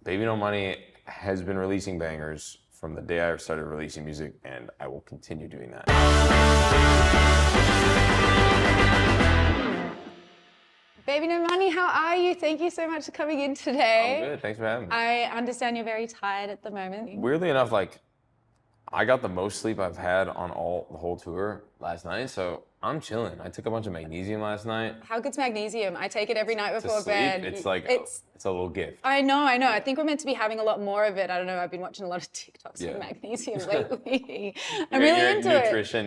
Baby No Money has been releasing bangers from the day I started releasing music, and I will continue doing that. Baby No Money, how are you? Thank you so much for coming in today. I'm good, thanks for having me. I understand you're very tired at the moment. Weirdly enough, like, I got the most sleep I've had on the whole tour last night, so I'm chilling. I took a bunch of magnesium last night. How good's magnesium? I take it every night before To sleep, bed. it's like, it's a little gift. I know. I think we're meant to be having a lot more of it. I don't know, I've been watching a lot of TikToks on magnesium lately. I'm really into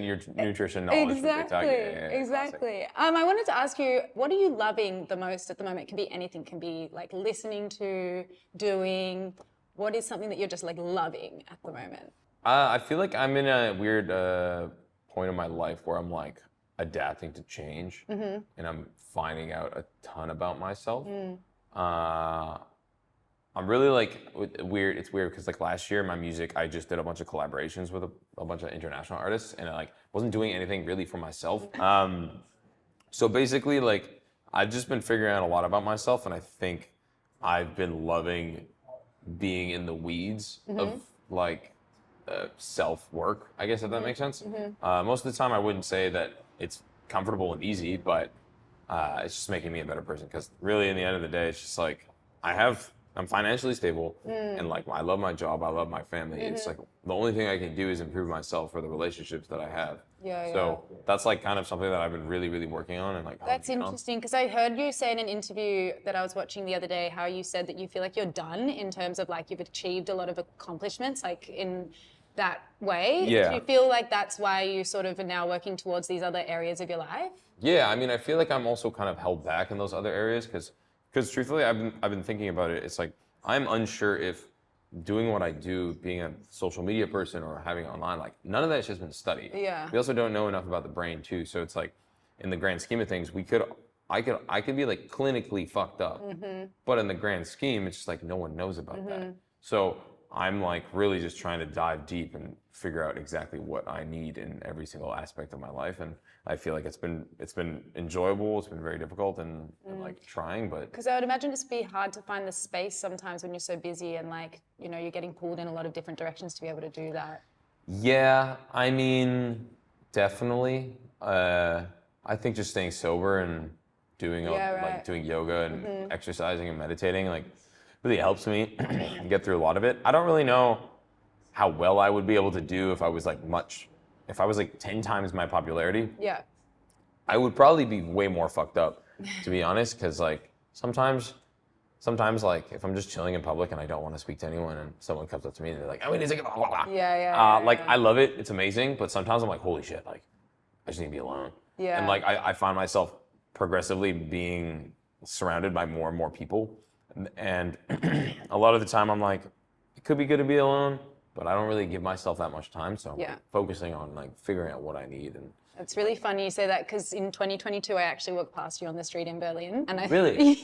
Your nutrition knowledge. Exactly. I wanted to ask you, what are you loving the most at the moment? It can be anything, it can be like listening to, doing. What is something that you're just like loving at the moment? I feel like I'm in a weird point in my life where I'm like adapting to change, and I'm finding out a ton about myself. I'm really like weird. It's weird because like last year, my music, I just did a bunch of collaborations with a bunch of international artists, and I like wasn't doing anything really for myself. So basically, like I've just been figuring out a lot about myself, and I think I've been loving being in the weeds of like self-work, I guess, if that makes sense. Most of the time I wouldn't say that it's comfortable and easy, but it's just making me a better person, because really in the end of the day, it's just like I'm financially stable, and like I love my job, I love my family. It's like the only thing I can do is improve myself for the relationships that I have. So that's like kind of something that I've been really, really working on, and like that's interesting, because I heard you say in an interview that I was watching the other day how you said that you feel like you're done in terms of like you've achieved a lot of accomplishments like in that way. Do you feel like that's why you sort of are now working towards these other areas of your life? Yeah, I mean, I feel like I'm also kind of held back in those other areas because truthfully, I've been thinking about it. It's like I'm unsure if doing what I do, being a social media person or having it online, like none of that's just been studied. We also don't know enough about the brain too. So it's like, in the grand scheme of things, I could be like clinically fucked up, but in the grand scheme, it's just like no one knows about that. So I'm like really just trying to dive deep and figure out exactly what I need in every single aspect of my life, and I feel like it's been enjoyable. It's been very difficult and like trying, but because I would imagine it's be hard to find the space sometimes when you're so busy and like you're getting pulled in a lot of different directions to be able to do that. Yeah, I mean, definitely. I think just staying sober and doing like doing yoga and exercising and meditating like really helps me get through a lot of it. I don't really know how well I would be able to do if I was like 10 times my popularity. I would probably be way more fucked up, to be honest, because like sometimes like if I'm just chilling in public and I don't want to speak to anyone and someone comes up to me and they're like, I mean, it's like blah, blah, blah. Like I love it, it's amazing, but sometimes I'm like, holy shit, like I just need to be alone. And like I find myself progressively being surrounded by more and more people. And a lot of the time I'm like, it could be good to be alone, but I don't really give myself that much time. So I'm focusing on like figuring out what I need. And it's really funny you say that, because in 2022 I actually walked past you on the street in Berlin, and Really?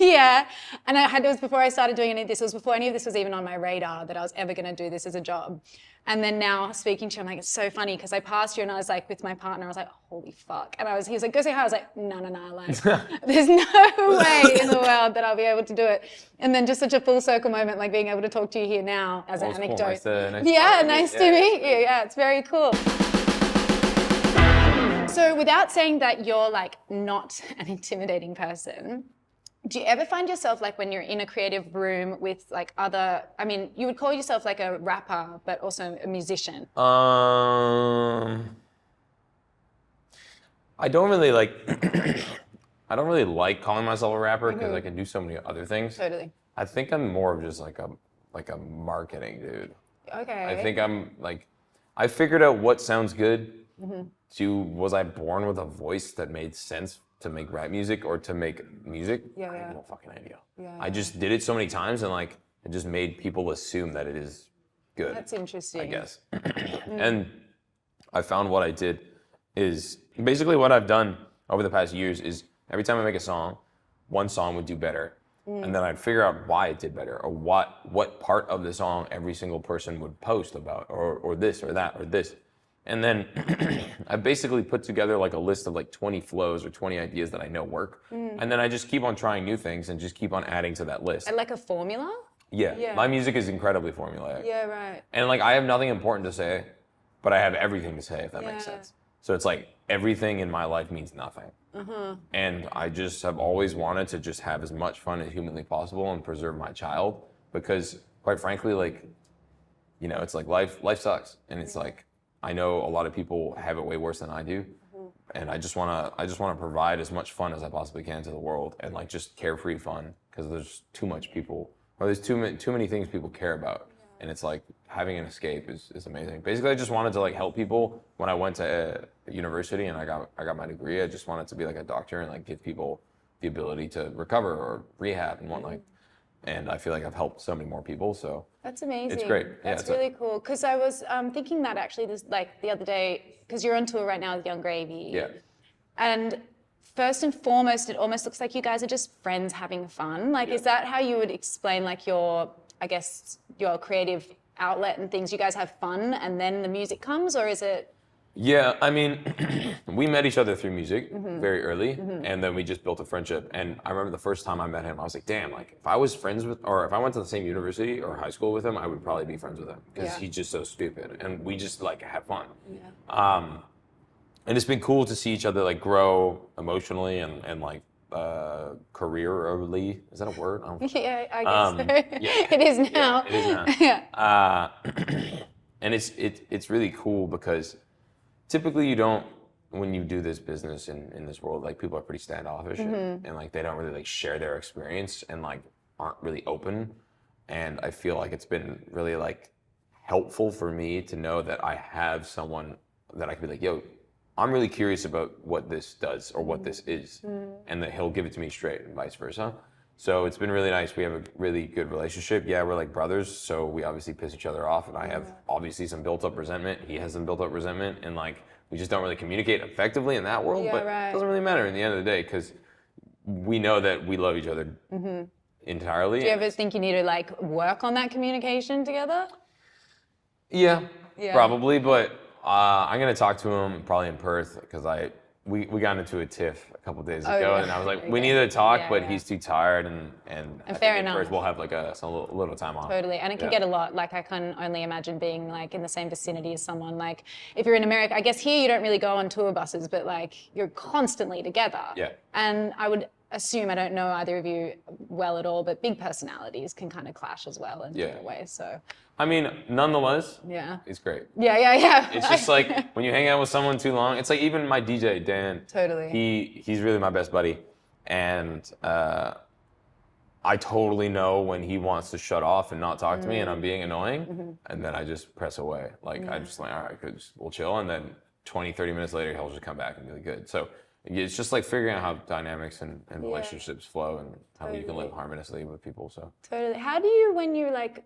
And it was before I started doing any of this. It was before any of this was even on my radar that I was ever going to do this as a job. And then now speaking to you, I'm like, it's so funny, because I passed you and I was like with my partner, I was like, holy fuck. And he was like, go say hi. I was like, no, like there's no way in the world that I'll be able to do it. And then just such a full circle moment, like being able to talk to you here now as an anecdote. Cool. Nice to meet you. Yeah, it's very cool. So without saying that you're like not an intimidating person, do you ever find yourself like when you're in a creative room with like you would call yourself like a rapper, but also a musician? I don't really like calling myself a rapper because I can do so many other things. Totally. I think I'm more of just like a marketing dude. Okay. I think I'm like, I figured out what sounds good. Was I born with a voice that made sense to make rap music or to make music? I have no fucking idea. I just did it so many times and like it just made people assume that it is good. That's interesting. I guess. And I found what I did is basically what I've done over the past years is every time I make a song, one song would do better. And then I'd figure out why it did better or what part of the song every single person would post about or this or that or this. And then I basically put together like a list of like 20 flows or 20 ideas that I know work. And then I just keep on trying new things and just keep on adding to that list. And like a formula? Yeah, my music is incredibly formulaic. Yeah, right. And like, I have nothing important to say, but I have everything to say, if that makes sense. So it's like, everything in my life means nothing. And I just have always wanted to just have as much fun as humanly possible and preserve my child, because quite frankly, like, you know, it's like life sucks. And it's like, I know a lot of people have it way worse than I do. And I just wanna provide as much fun as I possibly can to the world, and like just carefree fun, because there's too much people, or there's too many things people care about. And it's like, having an escape is amazing. Basically, I just wanted to like help people. When I went to university and I got my degree, I just wanted to be like a doctor and like give people the ability to recover or rehab and whatnot. And I feel like I've helped so many more people. So that's amazing. It's great. That's really cool. Because I was thinking that actually this, like the other day, because you're on tour right now with Young Gravy. Yeah. And first and foremost, it almost looks like you guys are just friends having fun. Like, is that how you would explain like your, I guess, your creative outlet and things? You guys have fun and then the music comes, or is it? Yeah, I mean, we met each other through music very early, and then we just built a friendship. And I remember the first time I met him, I was like, damn, like if I was friends with, or if I went to the same university or high school with him, I would probably be friends with him, because he's just so stupid, and we just like have fun. And it's been cool to see each other like grow emotionally and like careerly. Is that a word? Yeah, I guess so. It is now. Yeah, it is now. And it's really cool, because typically you don't, when you do this business in this world, like people are pretty standoffish and like they don't really like share their experience and like aren't really open. And I feel like it's been really like helpful for me to know that I have someone that I can be like, yo, I'm really curious about what this does or what this is, and that he'll give it to me straight and vice versa. So it's been really nice. We have a really good relationship. Yeah, we're like brothers, so we obviously piss each other off, and I have obviously some built up resentment. He has some built up resentment, and like we just don't really communicate effectively in that world, but it doesn't really matter in the end of the day, because we know that we love each other entirely. Do you ever think you need to like work on that communication together? Yeah. Probably, but I'm gonna talk to him probably in Perth, because we got into a tiff a couple days ago, and I was like, we need to talk, but he's too tired, and I fair think in enough. Perth we'll have like a little time off. Totally, and it can get a lot. Like I can only imagine being like in the same vicinity as someone. Like if you're in America, I guess here you don't really go on tour buses, but like you're constantly together. Yeah. And I would assume, I don't know either of you well at all, but big personalities can kind of clash as well in different ways. So. I mean, nonetheless, it's great. Yeah. It's just like when you hang out with someone too long, it's like even my DJ, Dan. Totally. He's really my best buddy. And I totally know when he wants to shut off and not talk to me and I'm being annoying. And then I just press away. Like, I just like, all right, good, we'll chill. And then 20, 30 minutes later, he'll just come back and be like, good. So it's just like figuring out how dynamics and relationships flow and how you can live harmoniously with people. So totally. How do you, when you like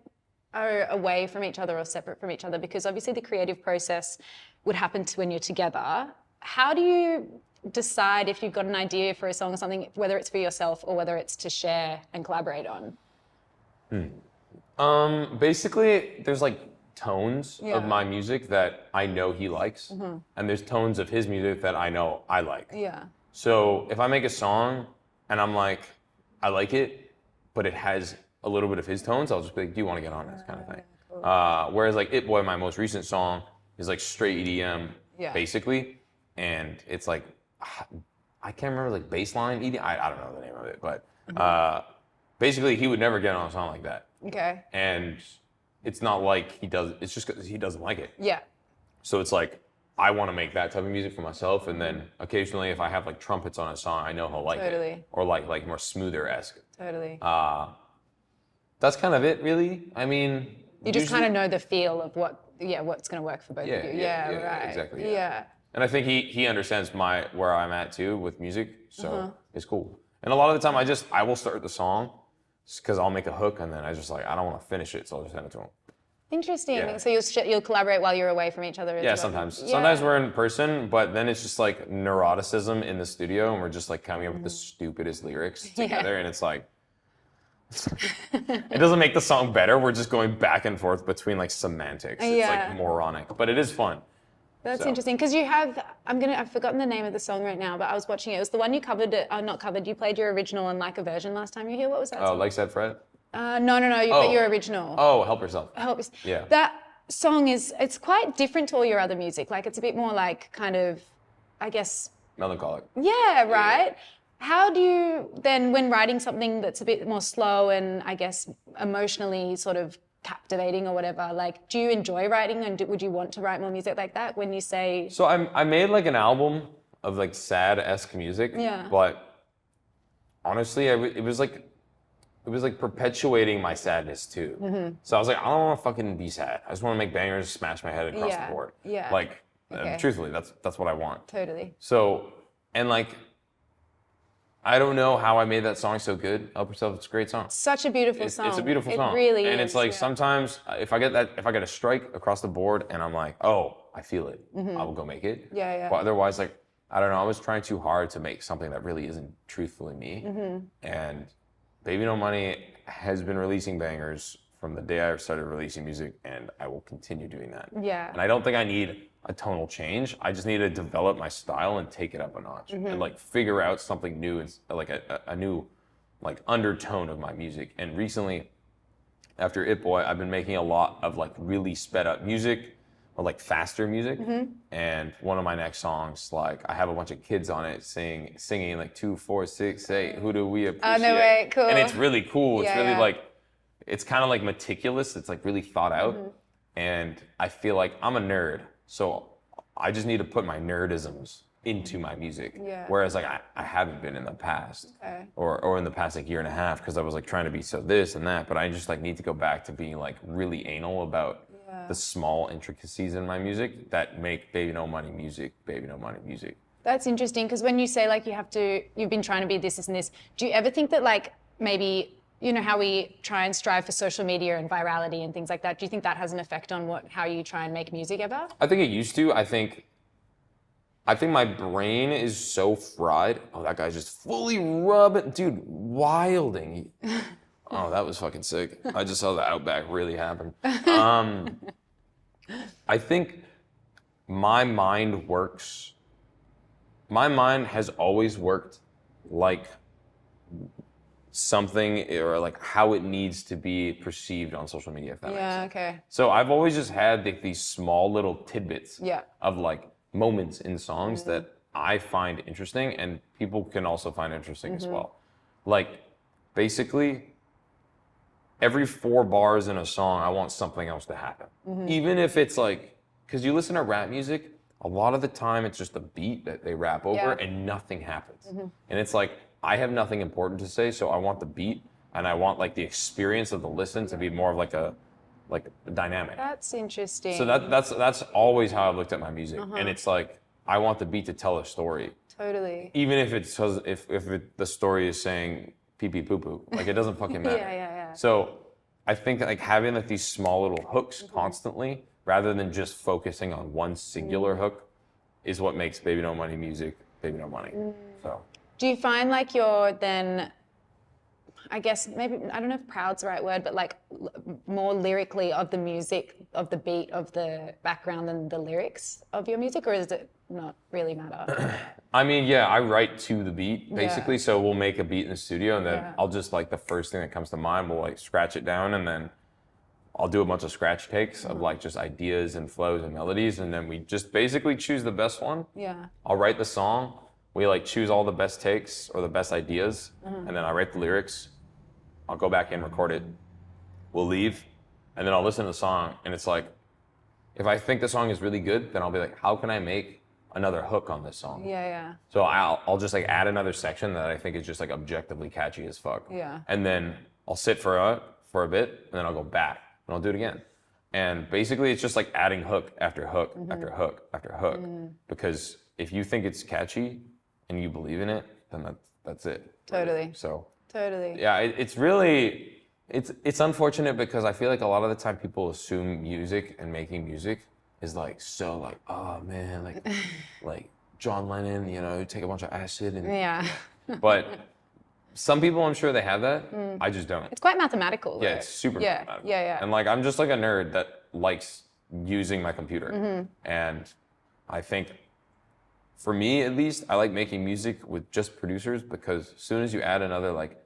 are away from each other or separate from each other, because obviously the creative process would happen when you're together, how do you decide if you've got an idea for a song or something, whether it's for yourself or whether it's to share and collaborate on? Basically, there's like tones of my music that I know he likes, and there's tones of his music that I know I like. Yeah. So if I make a song and I'm like, I like it, but it has a little bit of his tones, I'll just be like, do you want to get on this kind of thing? Cool. Whereas like It Boy, my most recent song, is like straight EDM, basically, and it's like, I can't remember like baseline EDM, I don't know the name of it, but basically he would never get on a song like that. Okay. And it's not like he does, it's just because he doesn't like it. Yeah. So it's like, I want to make that type of music for myself, and then occasionally if I have like trumpets on a song, I know he'll like it. Or like more smoother-esque. Totally. That's kind of it, really. I mean, you just kind of know the feel of what's going to work for both of you. Yeah, right. Exactly. Yeah. And I think he understands where I'm at too with music, so it's cool. And a lot of the time I will start the song because I'll make a hook and then I don't want to finish it, so I'll just send it to him. Interesting. Yeah. So you'll collaborate while you're away from each other as well? Sometimes. Yeah. Sometimes we're in person, but then it's just like neuroticism in the studio, and we're just like coming up with the stupidest lyrics together, and it's like, it doesn't make the song better. We're just going back and forth between like semantics. It's like moronic, but it is fun. That's interesting, because you have, I've forgotten the name of the song right now, but I was watching it. It was the one you covered, not covered, you played your original and like a version last time you were here. What was that song? Like Said Fred? No, but your original. Oh, Help Yourself. Help us. Yeah. That song it's quite different to all your other music. Like it's a bit more like kind of, I guess. Melancholic. Yeah, right. How do you then, when writing something that's a bit more slow and I guess emotionally sort of captivating or whatever, like do you enjoy writing and would you want to write more music like that when you say? So I made like an album of like sad-esque music. Yeah. But honestly, it was like perpetuating my sadness too. Mm-hmm. So I was like, I don't want to fucking be sad. I just want to make bangers, smash my head across the board. Yeah. Like, Okay. truthfully, that's what I want. Totally. So, and like, I don't know how I made that song so good. Help Yourself, it's a great song. Such a beautiful song. It's a beautiful song. It really is. And it's like sometimes if I get a strike across the board and I'm like, oh, I feel it, I will go make it. Yeah. But otherwise, like, I don't know, I was trying too hard to make something that really isn't truthfully me. And Baby No Money has been releasing bangers from the day I started releasing music, and I will continue doing that. Yeah. And I don't think I need a tonal change. I just need to develop my style and take it up a notch and like figure out something new and like a new like undertone of my music. And recently, after It Boy, I've been making a lot of like really sped up music or like faster music. And one of my next songs, like I have a bunch of kids on it singing like 2, 4, 6, 8. Who do we appreciate? Oh, no way, cool. And it's really cool. It's really Yeah. like, it's kind of like meticulous. It's like really thought out. And I feel like I'm a nerd. So I just need to put my nerdisms into my music. Yeah. Whereas like I haven't been in the past. Okay. Or in the past like year and a half, because I was like trying to be so this and that. But I just like need to go back to being like really anal about the small intricacies in my music that make Baby No Money music, Baby No Money music. That's interesting because when you say like you've been trying to be this and this, do you ever think that like maybe, you know how we try and strive for social media and virality and things like that, do you think that has an effect on how you try and make music ever? I think it used to. I think my brain is so fried. Oh, that guy's just fully rubbing, dude, wilding. Oh, that was fucking sick. I just saw the Outback really happen. I think my mind has always worked like something or like how it needs to be perceived on social media, if that makes sense. Okay. So I've always just had these small little tidbits Yeah. of like moments in songs that I find interesting and people can also find interesting as well. Like basically every 4 bars in a song, I want something else to happen. Even if it's like, because you listen to rap music, a lot of the time it's just a beat that they rap over and nothing happens. And it's like, I have nothing important to say, so I want the beat and I want like the experience of the listen to be more of like a dynamic. That's interesting. So that's always how I've looked at my music. And it's like, I want the beat to tell a story. Totally. Even if the story is saying pee pee poo poo, like it doesn't fucking matter. Yeah. So I think that like having like these small little hooks constantly, rather than just focusing on one singular hook, is what makes Baby No Money music Baby No Money. So. Do you find like you're then, I guess maybe, I don't know if proud's the right word, but like more lyrically of the music, of the beat, of the background than the lyrics of your music, or does it not really matter? I mean, yeah, I write to the beat basically. Yeah. So we'll make a beat in the studio and then Yeah. I'll just like the first thing that comes to mind, we'll like scratch it down and then I'll do a bunch of scratch takes of like just ideas and flows and melodies. And then we just basically choose the best one. Yeah. I'll write the song. We like choose all the best takes or the best ideas. And then I write the lyrics. I'll go back in, record it. We'll leave. And then I'll listen to the song. And it's like, if I think the song is really good, then I'll be like, how can I make another hook on this song? Yeah. So I'll just like add another section that I think is just like objectively catchy as fuck. Yeah. And then I'll sit for a bit and then I'll go back and I'll do it again. And basically it's just like adding hook after hook after hook after hook. Because if you think it's catchy and you believe in it, then that's it. Totally. So Totally. yeah, it's really, it's unfortunate because I feel like a lot of the time people assume music and making music is like so like, oh man, like John Lennon, you know, take a bunch of acid and Yeah. but some people I'm sure they have that. I just don't. It's quite mathematical. Yeah, though. it's super Yeah. mathematical. Yeah. And like I'm just like a nerd that likes using my computer. And I think for me at least, I like making music with just producers because as soon as you add another like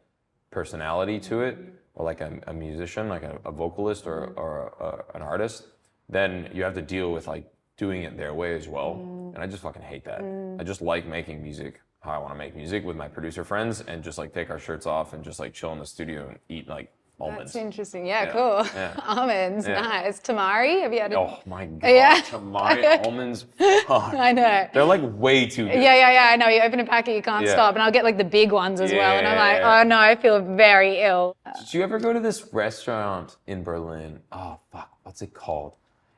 personality to it, or like a musician, like a vocalist or an artist, then you have to deal with like doing it their way as well. And I just fucking hate that. I just like making music how I want to make music with my producer friends and just like take our shirts off and just like chill in the studio and eat like almonds. That's interesting. Yeah, cool. Yeah. Almonds, Yeah. nice. Tamari, have you had it? Oh my God. Yeah. Tamari almonds. Fuck. I know. They're like way too good. Yeah. I know. You open a packet, you can't stop. And I'll get like the big ones as well. And I'm like, oh no, I feel very ill. Did you ever go to this restaurant in Berlin? Oh fuck, what's it called?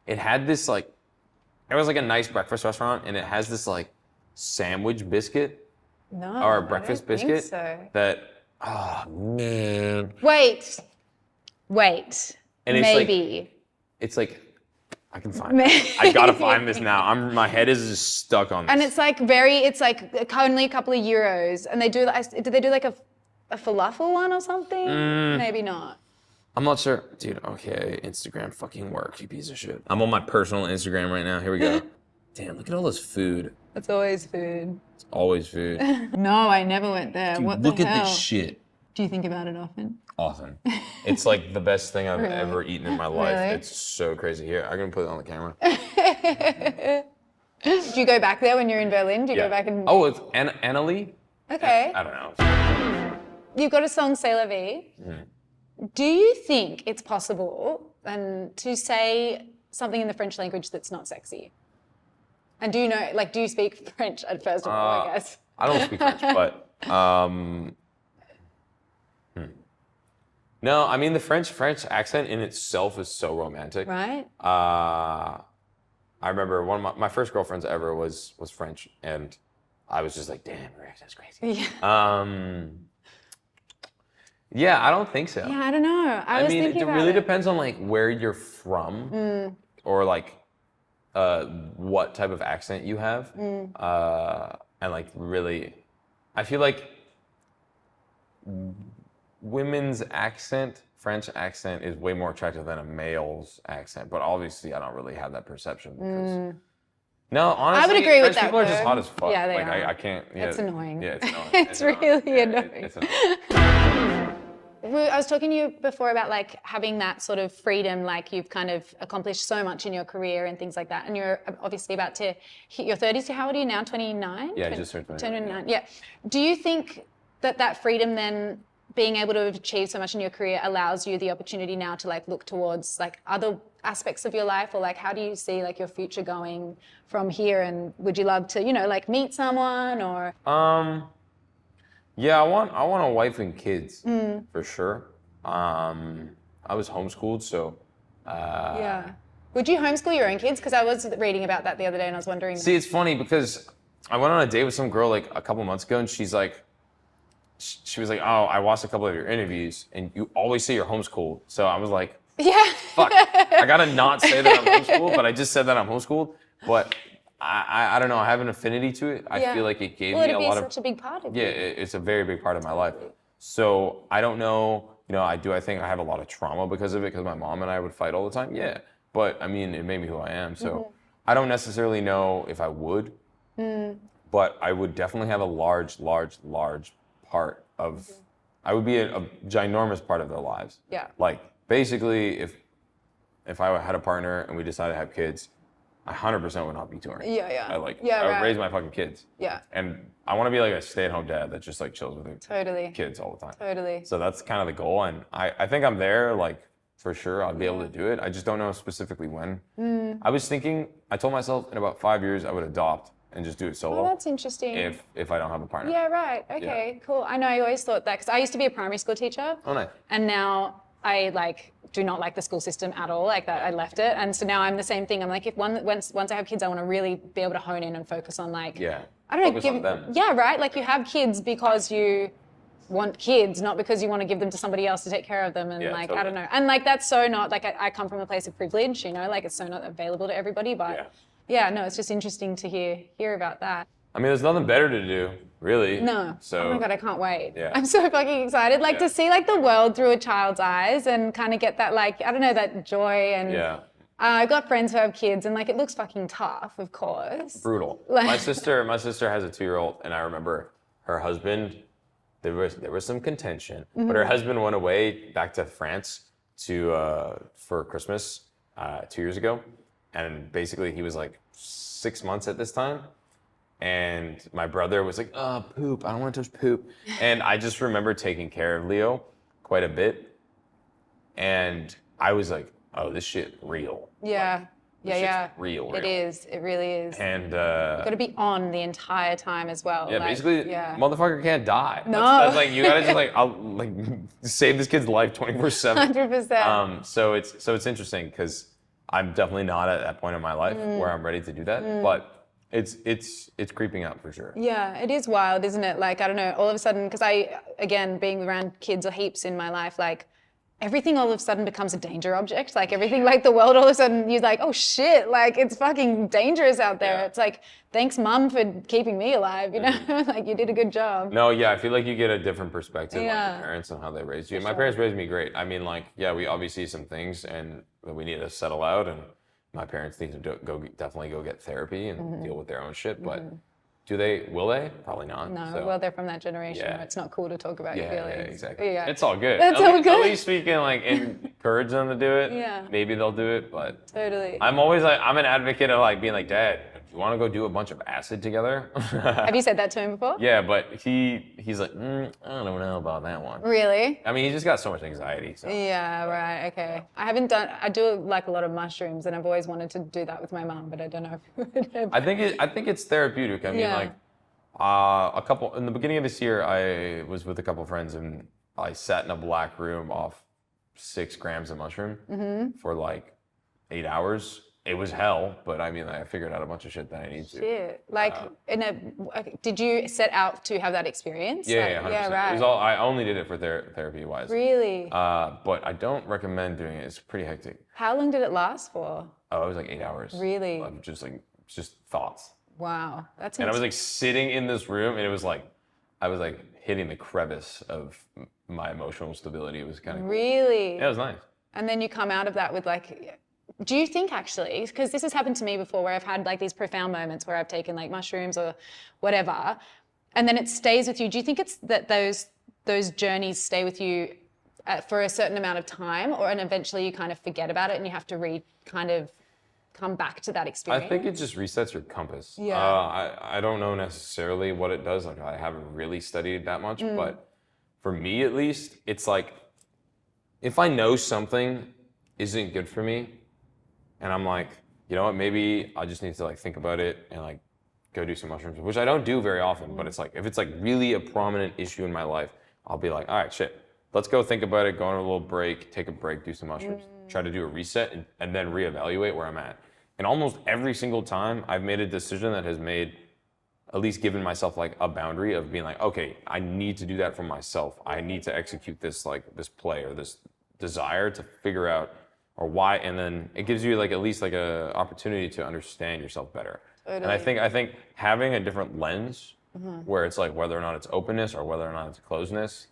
It had this like, it was like a nice breakfast restaurant, and it has this like sandwich biscuit or a breakfast biscuit that. Oh man. Wait. And it's maybe. It's like I can find it. I gotta find this now. My head is just stuck on this. And it's like only a couple of euros. And they do like a falafel one or something? Maybe not. I'm not sure. Dude, okay, Instagram fucking works, you piece of shit. I'm on my personal Instagram right now. Here we go. Damn, look at all this food. It's always food. It's always food. No, I never went there. Dude, what the look hell? at this shit. Do you think about it often? Often. It's like the best thing I've ever eaten in my life. Really? It's so crazy. Here, I'm gonna put it on the camera. Do you go back there when you're in Berlin? Do you go back and... Oh, it's Annalie? Okay. I don't know. You've got a song, C'est la vie. Do you think it's possible to say something in the French language that's not sexy? And do you know, like, do you speak French at first of all, I guess? I don't speak French, but no, I mean the French accent in itself is so romantic. Right. I remember one of my first girlfriends ever was French, and I was just like, damn, your accent's crazy. Yeah. Yeah, I don't think so. Yeah, I don't know. I mean, it really depends on like where you're from, or like what type of accent you have, and like really, I feel like women's accent, French accent, is way more attractive than a male's accent. But obviously, I don't really have that perception because. No, honestly, I would agree with French that. people are just hot as fuck. Yeah, they like, are. I can't. Yeah, it's annoying. Yeah, it's annoying. It's really annoying. It's annoying. I was talking to you before about like having that sort of freedom, like you've kind of accomplished so much in your career and things like that. And you're obviously about to hit your 30s. So how old are you now? 29? Yeah, I just turned 29. Yeah. Do you think that freedom then, being able to achieve so much in your career, allows you the opportunity now to like look towards like other aspects of your life, or like how do you see like your future going from here? And would you love to, like meet someone or? Yeah, I want a wife and kids for sure. I was homeschooled, so. Yeah. Would you homeschool your own kids? Because I was reading about that the other day, and I was wondering. See, it's funny because I went on a date with some girl like a couple months ago, and she's like, she was like, "Oh, I watched a couple of your interviews, and you always say you're homeschooled." So I was like, "Yeah, fuck, I gotta not say that I'm homeschooled," but I just said that I'm homeschooled. But I don't know, I have an affinity to it. I feel like it gave me a lot of. such a big part of you. Yeah, it's a very big part of my life. So I don't know, I think I have a lot of trauma because of it, because my mom and I would fight all the time. Yeah, but I mean, it made me who I am. So I don't necessarily know if I would, but I would definitely have a large part of. I would be a ginormous part of their lives. Yeah. Like basically, if I had a partner and we decided to have kids, I 100% would not be touring. Yeah. I would raise my fucking kids. Yeah. And I want to be like a stay-at-home dad that just like chills with their kids all the time. Totally. So that's kind of the goal, and I think I'm there, like for sure. I'll be able to do it. I just don't know specifically when. I was thinking. I told myself in about 5 years I would adopt and just do it solo. Oh, that's interesting. If I don't have a partner. Yeah. Right. Okay. Yeah. Cool. I know. I always thought that because I used to be a primary school teacher. Oh, nice. And now I do not like the school system at all. Like that, I left it, and so now I'm the same thing. I'm like, once I have kids, I want to really be able to hone in and focus on like. Yeah. I don't know. Focus on them. Yeah. Right. Like you have kids because you want kids, not because you want to give them to somebody else to take care of them. And like totally. I don't know. And like that's so not like I come from a place of privilege. Like it's so not available to everybody. But yeah, no, it's just interesting to hear about that. I mean, there's nothing better to do, really. No. So, oh my God, I can't wait. Yeah. I'm so fucking excited. Like to see like the world through a child's eyes and kind of get that like, I don't know, that joy and I've got friends who have kids and like it looks fucking tough, of course. Brutal. My sister has a 2-year-old, and I remember her husband there was some contention, but her husband went away back to France for Christmas 2 years ago, and basically he was like 6 months at this time, and my brother was like, "Oh, poop! I don't want to touch poop," and I just remember taking care of Leo quite a bit, and I was like, "Oh, this shit real." Yeah. Yeah. Real. It is. It really is. And You've got to be on the entire time as well. yeah, basically, motherfucker can't die. No. That's like, you gotta just like, I'll like save this kid's life 24/7. 100%. So it's interesting because I'm definitely not at that point in my life where I'm ready to do that, but it's creeping up for sure. Yeah, it is wild, isn't it? Like, I don't know, all of a sudden, because again, being around kids or heaps in my life, like, everything all of a sudden becomes a danger object. Like everything, like the world, all of a sudden you're like, oh shit, like it's fucking dangerous out there. Yeah. It's like, thanks mum for keeping me alive, you know? Like you did a good job. No, yeah, I feel like you get a different perspective on your parents and how they raised you. My parents raised me great. I mean, like, yeah, we obviously some things and we need to settle out, and my parents need to definitely go get therapy and deal with their own shit, but will they? Probably not. No, well, they're from that generation where it's not cool to talk about your feelings. Yeah, exactly. Yeah. It's all good. That's all good. At least we can like encourage them to do it. Yeah. Maybe they'll do it, but totally. I'm always like, I'm an advocate of like being like, Dad, do you want to go do a bunch of acid together? Have you said that to him before? Yeah, but he's like, I don't know about that one. Really? I mean, he just got so much anxiety. So. Yeah, right, okay. I do like a lot of mushrooms, and I've always wanted to do that with my mom, but I don't know if I think it's therapeutic. I mean, like, in the beginning of this year, I was with a couple of friends and I sat in a black room off 6 grams of mushroom for like 8 hours. It was hell, but I mean, I figured out a bunch of shit that I need to. Shit. Like, did you set out to have that experience? Yeah, like, 100%. Yeah, right. It was I only did it for therapy-wise. Really? But I don't recommend doing it. It's pretty hectic. How long did it last for? Oh, it was like 8 hours. Really? Of just thoughts. Wow, that's. And I was like sitting in this room, and it was like I was like hitting the crevice of my emotional stability. It was kind of really. Yeah, it was nice. And then you come out of that with like. Do you think actually, because this has happened to me before, where I've had like these profound moments where I've taken like mushrooms or whatever, and then it stays with you. Do you think it's that those journeys stay with you for a certain amount of time, and eventually you kind of forget about it and you have to kind of come back to that experience? I think it just resets your compass. Yeah. I don't know necessarily what it does. Like I haven't really studied that much, but for me at least, it's like if I know something isn't good for me, and I'm like, you know what, maybe I just need to like think about it and like go do some mushrooms, which I don't do very often, but it's like, if it's like really a prominent issue in my life, I'll be like, all right, shit, let's go think about it, go on a little break, take a break, do some mushrooms, try to do a reset and then reevaluate where I'm at. And almost every single time I've made a decision that has at least given myself like a boundary of being like, okay, I need to do that for myself. I need to execute this play or this desire to figure out or why, and then it gives you like at least like a opportunity to understand yourself better. Totally. And I think having a different lens where it's like whether or not it's openness or whether or not it's closeness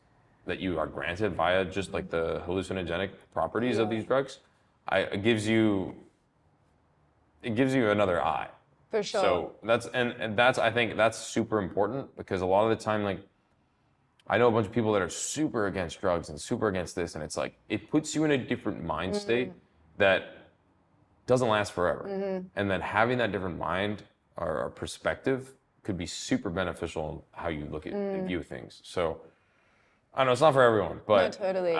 that you are granted via just like the hallucinogenic properties of these drugs, it gives you another eye. For sure. So I think that's super important because a lot of the time, like, I know a bunch of people that are super against drugs and super against this, and it's like, it puts you in a different mind state that doesn't last forever. And then having that different mind or perspective could be super beneficial in how you look at and view things. So, I don't know, it's not for everyone, but no, totally.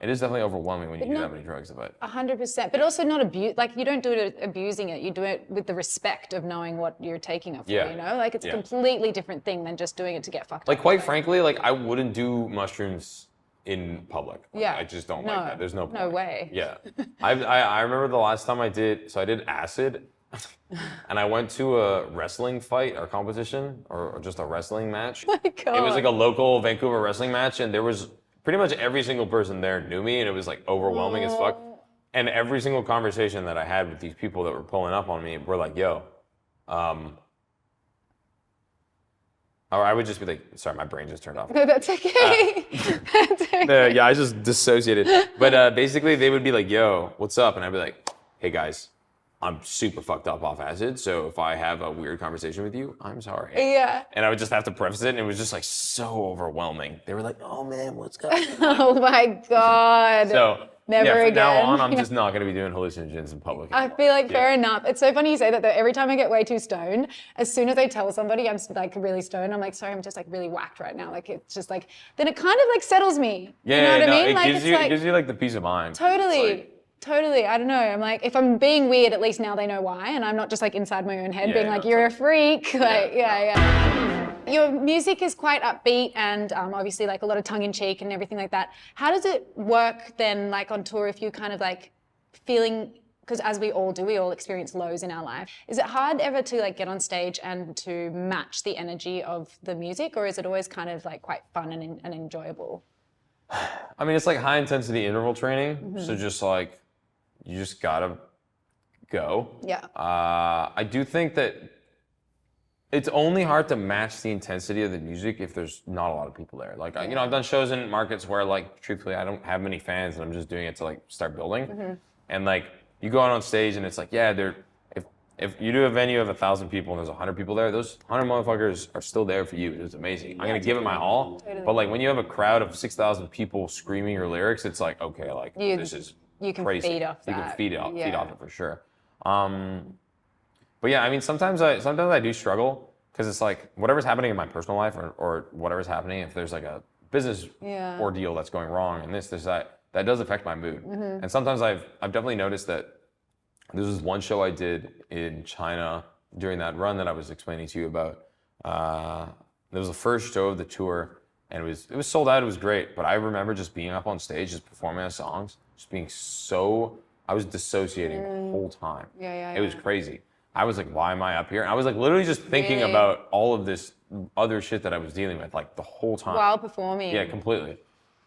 It is definitely overwhelming when you do that many drugs. But 100%, but also not like you don't do it abusing it. You do it with the respect of knowing what you're taking it for. You know, like it's a completely different thing than just doing it to get fucked up. Like quite frankly, like I wouldn't do mushrooms in public. Yeah, I just don't like that. There's no point. No way. Yeah, I remember the last time I did acid. And I went to a wrestling fight or competition or just a wrestling match. Oh my God. It was like a local Vancouver wrestling match, and there was pretty much every single person there knew me, and it was like overwhelming as fuck. And every single conversation that I had with these people that were pulling up on me were like, yo, or I would just be like, sorry, my brain just turned off. No, that's okay. That's okay. Yeah, I just dissociated. But basically they would be like, yo, what's up? And I'd be like, hey guys, I'm super fucked up off acid, so if I have a weird conversation with you, I'm sorry. Yeah. And I would just have to preface it, and it was just like so overwhelming. They were like, "Oh man, what's going on?" Oh my God. So Never yeah, from again. now on, I'm just not going to be doing hallucinogens in public I anymore. feel like fair enough. It's so funny you say that though. Every time I get way too stoned, as soon as I tell somebody I'm like really stoned, I'm like, sorry, I'm just like really whacked right now. Like it's just like, then it kind of like settles me. Yeah, you know what I mean? It Like gives you it gives you like the peace of mind. Totally. Totally. I don't know. I'm like, if I'm being weird, at least now they know why. And I'm not just like inside my own head being like, you're a freak. Like, yeah. Your music is quite upbeat and obviously like a lot of tongue in cheek and everything like that. How does it work then like on tour if you kind of like feeling, because as we all do, we all experience lows in our life. Is it hard ever to like get on stage and to match the energy of the music, or is it always kind of like quite fun and enjoyable? I mean, it's like high intensity interval training. So just like, you just gotta go. Yeah. I do think that it's only hard to match the intensity of the music if there's not a lot of people there. Like, you know, I've done shows in markets where like, truthfully, I don't have many fans and I'm just doing it to like start building. And like, you go out on stage and it's like, yeah, if you do a venue of 1,000 people and there's 100 people there, those 100 motherfuckers are still there for you. It's amazing. I'm gonna give it my all. But like when you have a crowd of 6,000 people screaming your lyrics, it's like, okay, like this is you can crazy. feed off that. You can feed off it for sure. But yeah, I mean, sometimes I do struggle because it's like whatever's happening in my personal life or whatever's happening, if there's like a business ordeal that's going wrong and this, that does affect my mood. And sometimes I've definitely noticed that. There was one show I did in China during that run that I was explaining to you about. It was the first show of the tour, and it was sold out. It was great, but I remember just being up on stage, just performing my songs, just being I was dissociating the whole time. It was crazy. I was like, why am I up here? And I was like literally just thinking about all of this other shit that I was dealing with like the whole time. While performing. Yeah, completely.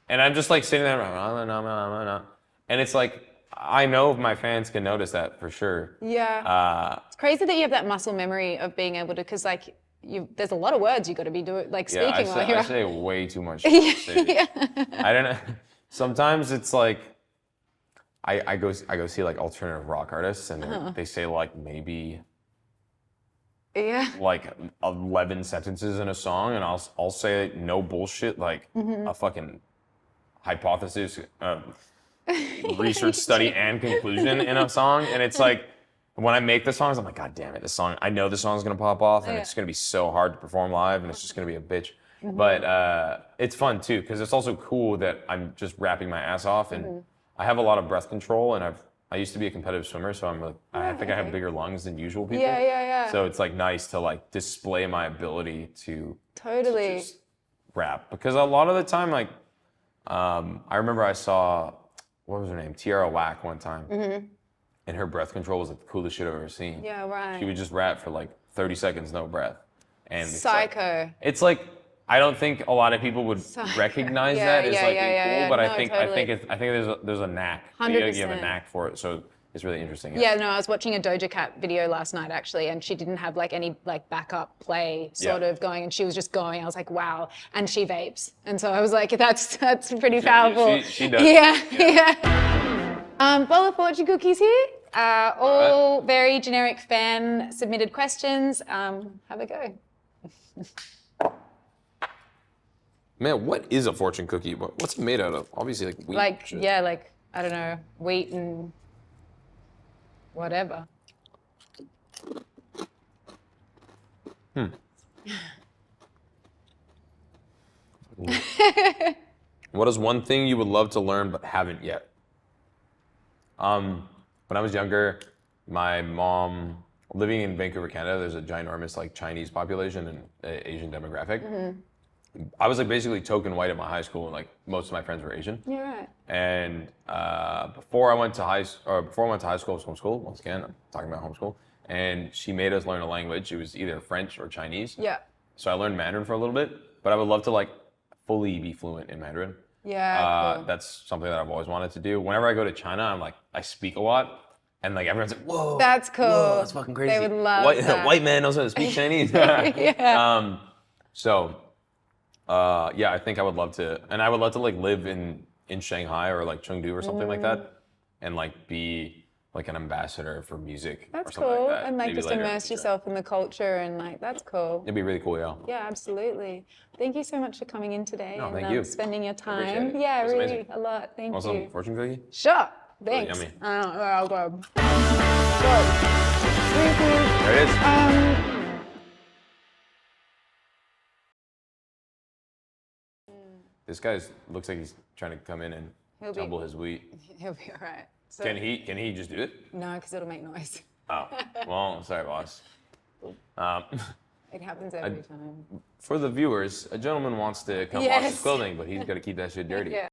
And I'm just like sitting there, and it's like, I know my fans can notice that for sure. Yeah. It's crazy that you have that muscle memory of being able to, because like there's a lot of words you got to be doing, like speaking while you're. I say way too much. I don't know. Sometimes it's like I go see like alternative rock artists and they say like maybe like 11 sentences in a song, and I'll say no bullshit like a fucking hypothesis. Research study and conclusion in a song, and it's like when I make the songs I'm like, god damn it, this song, I know this song's gonna pop off and it's gonna be so hard to perform live and it's just gonna be a bitch. But it's fun too because it's also cool that I'm just rapping my ass off, and I have a lot of breath control, and I used to be a competitive swimmer, so I think I have bigger lungs than usual people. So it's like nice to like display my ability to just rap, because a lot of the time like I remember I saw, what was her name? Tiara Whack one time. And her breath control was like the coolest shit I've ever seen. Yeah, right. She would just rap for like 30 seconds, no breath. And Psycho. It's like I don't think a lot of people would recognize that as like being cool, but I think there's a knack. 100%. You have a knack for it, so it's really interesting. Yeah, no, I was watching a Doja Cat video last night actually, and she didn't have like any like backup play sort of going, and she was just going. I was like, wow, and she vapes, and so I was like, that's pretty powerful. She does. Yeah. Bowl of fortune cookies here. All very generic fan submitted questions. Have a go. Man, what is a fortune cookie? What's it made out of? Obviously, like wheat. Like shit. like I don't know, wheat and whatever. What is one thing you would love to learn but haven't yet? When I was younger, my mom, living in Vancouver, Canada, there's a ginormous like Chinese population and Asian demographic. I was like basically token white at my high school, and like most of my friends were Asian. You're right. And before I went to high school, I was homeschooled. Once again, I'm talking about homeschool. And she made us learn a language. It was either French or Chinese. Yeah. So I learned Mandarin for a little bit, but I would love to like fully be fluent in Mandarin. Yeah. Cool. That's something that I've always wanted to do. Whenever I go to China, I speak a lot, and like everyone's like, "Whoa, that's cool. Whoa, that's fucking crazy." They would love that. White man knows how to speak Chinese. Yeah. Yeah, I think I would love to, and I would love to like live in Shanghai or like Chengdu or something like that, and like be like an ambassador for music or That's something cool. like that. And like Maybe just later in the immerse future. yourself in the culture and like that's cool. It'd be really cool, yeah. Yeah, absolutely. Thank you so much for coming in today No, and thank you. spending your appreciate time. it. Yeah, It was really amazing. a lot. Thank Want some you. fortune cookie? Sure. Thanks. yummy. I'll go. Good. Thank you. There it is. This guy looks like he's trying to come in and He'll be- tumble his wheat. He'll be all right. So, Can he just do it? No, because it'll make noise. Oh, well, sorry, boss. It happens every time. For the viewers, a gentleman wants to come wash Yes. his clothing, but he's got to keep that shit dirty. Yeah.